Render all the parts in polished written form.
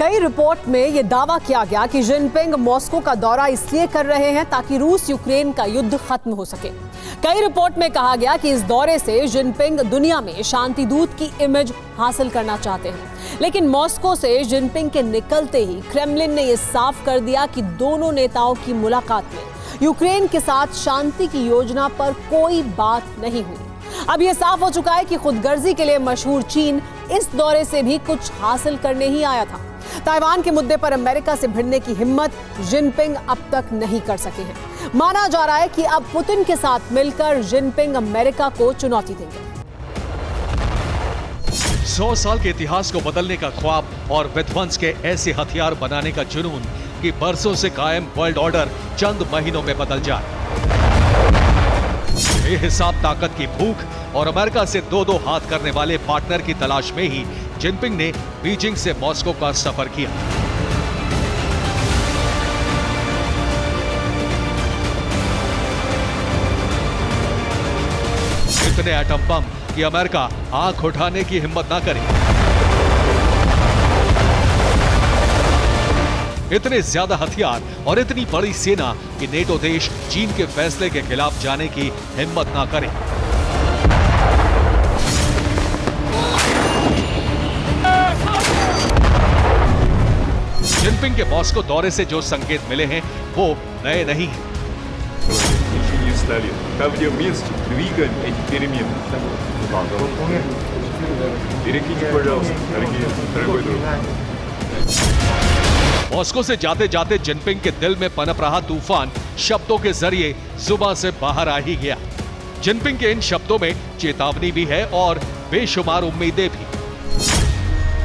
कई रिपोर्ट में यह दावा किया गया कि जिनपिंग मॉस्को का दौरा इसलिए कर रहे हैं ताकि रूस यूक्रेन का युद्ध खत्म हो सके। कई रिपोर्ट में कहा गया कि इस दौरे से जिनपिंग दुनिया में शांति दूत की इमेज हासिल करना चाहते हैं। लेकिन मॉस्को से जिनपिंग के निकलते ही क्रेमलिन ने यह साफ कर दिया कि दोनों नेताओं की मुलाकात में यूक्रेन के साथ शांति की योजना पर कोई बात नहीं हुई। अब यह साफ हो चुका है कि खुदगर्जी के लिए मशहूर चीन इस दौरे से भी कुछ हासिल करने ही आया था। ताइवान के मुद्दे पर अमेरिका से भिड़ने की हिम्मत जिनपिंग अब तक नहीं कर सके हैं। माना जा रहा है कि अब पुतिन के साथ मिलकर जिनपिंग अमेरिका को चुनौती देंगे। 100 साल के इतिहास को बदलने का ख्वाब और विध्वंस के ऐसे हथियार बनाने का जुनून कि बरसों से कायम वर्ल्ड ऑर्डर चंद महीनों में बदल जाए। बेहिसाब ताकत की भूख और अमेरिका से दो हाथ करने वाले पार्टनर की तलाश में ही जिनपिंग ने बीजिंग से मॉस्को का सफर किया। इतने एटम बम कि अमेरिका आंख उठाने की हिम्मत ना करे। इतने ज्यादा हथियार और इतनी बड़ी सेना कि नेटो देश चीन के फैसले के खिलाफ जाने की हिम्मत ना करे। जिनपिंग के मॉस्को दौरे से जो संकेत मिले हैं वो नए नहीं हैं। मॉस्को से जाते जाते जिनपिंग के दिल में पनप रहा तूफान शब्दों के जरिए जुबान से बाहर आ ही गया। जिनपिंग के इन शब्दों में चेतावनी भी है और बेशुमार उम्मीदें भी।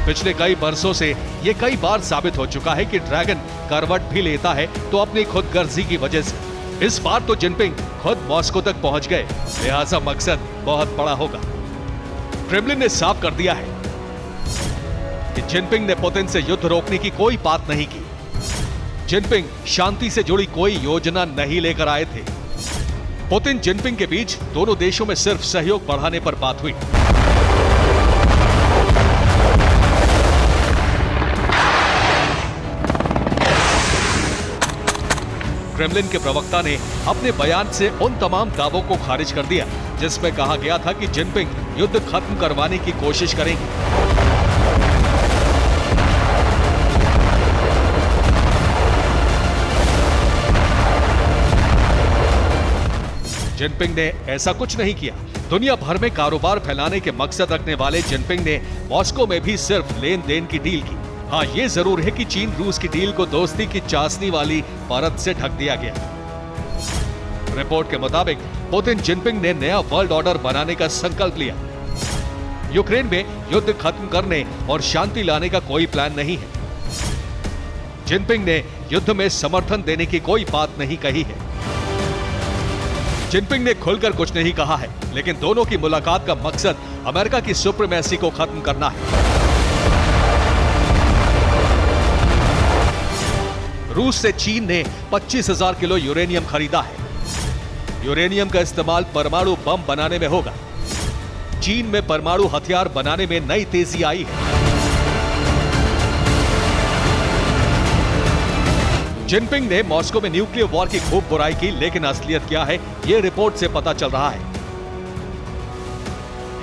पिछले कई बरसों से ये कई बार साबित हो चुका है कि ड्रैगन करवट भी लेता है तो अपनी खुदगर्जी की वजह से। इस बार तो जिनपिंग खुद मॉस्को तक पहुंच गए, लिहाजा मकसद बहुत बड़ा होगा। क्रेमलिन ने साफ कर दिया है कि जिनपिंग ने पुतिन से युद्ध रोकने की कोई बात नहीं की। जिनपिंग शांति से जुड़ी कोई योजना नहीं लेकर आए थे। पुतिन जिनपिंग के बीच दोनों देशों में सिर्फ सहयोग बढ़ाने पर बात हुई। क्रेमलिन के प्रवक्ता ने अपने बयान से उन तमाम दावों को खारिज कर दिया जिसमें कहा गया था कि जिनपिंग युद्ध खत्म करवाने की कोशिश करेंगे। जिनपिंग ने ऐसा कुछ नहीं किया। दुनिया भर में कारोबार फैलाने के मकसद रखने वाले जिनपिंग ने मॉस्को में भी सिर्फ लेन देन की डील की। हाँ, ये जरूर है कि चीन रूस की डील को दोस्ती की चाशनी वाली परत से ढक दिया गया। रिपोर्ट के मुताबिक पुतिन जिनपिंग ने नया वर्ल्ड ऑर्डर बनाने का संकल्प लिया। यूक्रेन में युद्ध खत्म करने और शांति लाने का कोई प्लान नहीं है। जिनपिंग ने युद्ध में समर्थन देने की कोई बात नहीं कही है। जिनपिंग ने खुलकर कुछ नहीं कहा है, लेकिन दोनों की मुलाकात का मकसद अमेरिका की सुप्रीमेसी को खत्म करना है। रूस से चीन ने 25,000 किलो यूरेनियम खरीदा है। यूरेनियम का इस्तेमाल परमाणु बम बनाने में होगा। चीन में परमाणु हथियार बनाने में नई तेजी आई है। जिनपिंग ने मॉस्को में न्यूक्लियर वॉर की खूब बुराई की, लेकिन असलियत क्या है यह रिपोर्ट से पता चल रहा है।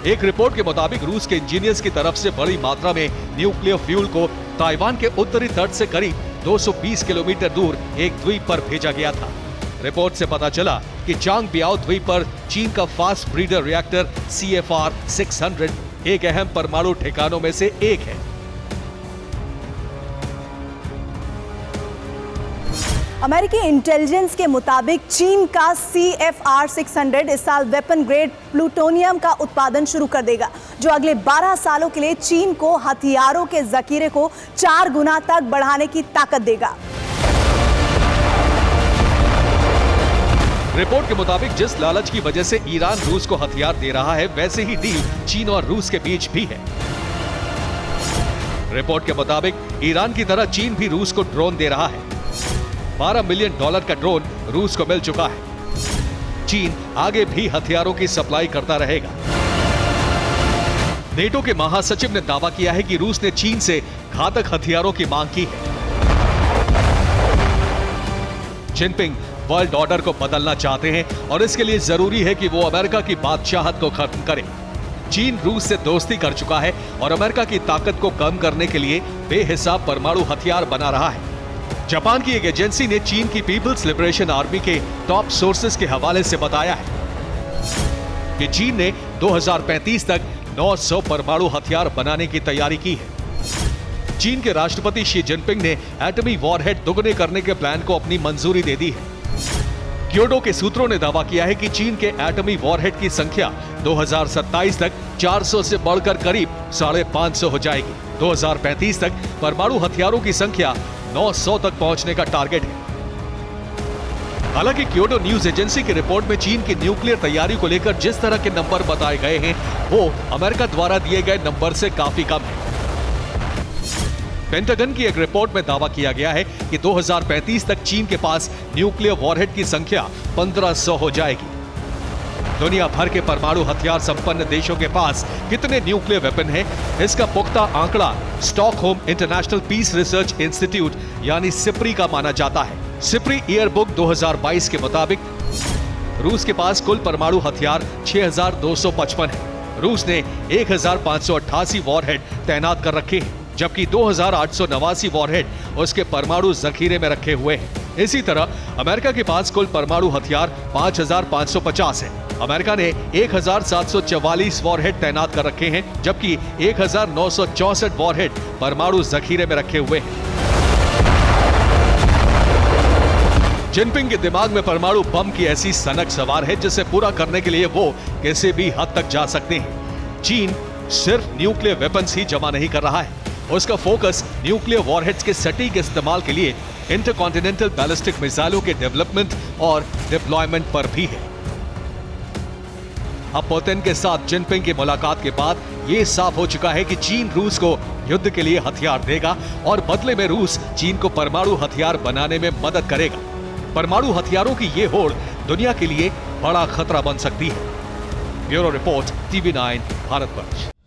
एक रिपोर्ट के मुताबिक रूस के इंजीनियर्स की तरफ से बड़ी मात्रा में न्यूक्लियर फ्यूल को ताइवान के उत्तरी तट से करीब 220 किलोमीटर दूर एक द्वीप पर भेजा गया था। रिपोर्ट से पता चला कि चांग बियाओ द्वीप पर चीन का फास्ट ब्रीडर रिएक्टर CFR 600 एक अहम परमाणु ठिकानों में से एक है। अमेरिकी इंटेलिजेंस के मुताबिक चीन का CFR 600 इस साल वेपन ग्रेड प्लूटोनियम का उत्पादन शुरू कर देगा, जो अगले 12 सालों के लिए चीन को हथियारों के जखीरे को 4 गुना तक बढ़ाने की ताकत देगा। रिपोर्ट के मुताबिक जिस लालच की वजह से ईरान रूस को हथियार दे रहा है, वैसे ही डील चीन और रूस के बीच भी है। रिपोर्ट के मुताबिक ईरान की तरह चीन भी रूस को ड्रोन दे रहा है। $12 मिलियन का ड्रोन रूस को मिल चुका है। चीन आगे भी हथियारों की सप्लाई करता रहेगा। नेटो के महासचिव ने दावा किया है कि रूस ने चीन से घातक हथियारों की मांग की है। जिनपिंग वर्ल्ड ऑर्डर को बदलना चाहते हैं और इसके लिए जरूरी है कि वो अमेरिका की बादशाहत को खत्म करें। चीन रूस से दोस्ती कर चुका है और अमेरिका की ताकत को कम करने के लिए बेहिसाब परमाणु हथियार बना रहा है। जापान की एक एजेंसी ने चीन की पीपल्स लिबरेशन आर्मी के टॉप सोर्सेस के हवाले से बताया है कि चीन ने 2035 तक 900 परमाणु हथियार बनाने की तैयारी की है। चीन के राष्ट्रपति शी जिनपिंग ने एटमी वॉरहेड दोगुने करने के प्लान को अपनी मंजूरी दे दी है। क्योटो के सूत्रों ने दावा किया है कि चीन के एटमी वॉरहेड की संख्या 2027 तक 400 से बढ़कर करीब 550 हो जाएगी। 2035 तक परमाणु हथियारों की संख्या 900 तक पहुंचने का टारगेट है। हालांकि क्योटो न्यूज एजेंसी की रिपोर्ट में चीन की न्यूक्लियर तैयारी को लेकर जिस तरह के नंबर बताए गए हैं वो अमेरिका द्वारा दिए गए नंबर से काफी कम है। पेंटागन की एक रिपोर्ट में दावा किया गया है कि 2035 तक चीन के पास न्यूक्लियर वॉरहेड की संख्या 1500 हो जाएगी। दुनिया भर के परमाणु हथियार संपन्न देशों के पास कितने न्यूक्लियर वेपन हैं, इसका पुख्ता आंकड़ा Stockholm International Peace Research Institute यानी सिप्री का माना जाता है। सिप्री ईयर बुक 2022 के मुताबिक रूस के पास कुल परमाणु हथियार 6255 है। रूस ने 1588 वॉरहेड तैनात कर रखे हैं, जबकि 2889 वॉरहेड उसके परमाणु जखीरे में रखे हुए हैं। इसी तरह अमेरिका के पास कुल परमाणु हथियार 5550 है। अमेरिका ने 1744 वॉरहेड तैनात कर रखे हैं, जबकि 1964 वॉरहेड परमाणु जखीरे में रखे हुए हैं। जिनपिंग के दिमाग में परमाणु बम की ऐसी सनक सवार है जिसे पूरा करने के लिए वो किसी भी हद तक जा सकते हैं। चीन सिर्फ न्यूक्लियर वेपन्स ही जमा नहीं कर रहा है, उसका फोकस न्यूक्लियर वॉरहेड्स के सटीक इस्तेमाल के लिए इंटरकॉन्टिनेंटल बैलिस्टिक मिसाइलों के डेवलपमेंट और डिप्लॉयमेंट पर भी है। अब पुतिन के साथ जिनपिंग की मुलाकात के बाद यह साफ हो चुका है कि चीन रूस को युद्ध के लिए हथियार देगा और बदले में रूस चीन को परमाणु हथियार बनाने में मदद करेगा। परमाणु हथियारों की ये होड़ दुनिया के लिए बड़ा खतरा बन सकती है। Bureau report, TV9 Bharatvarsh.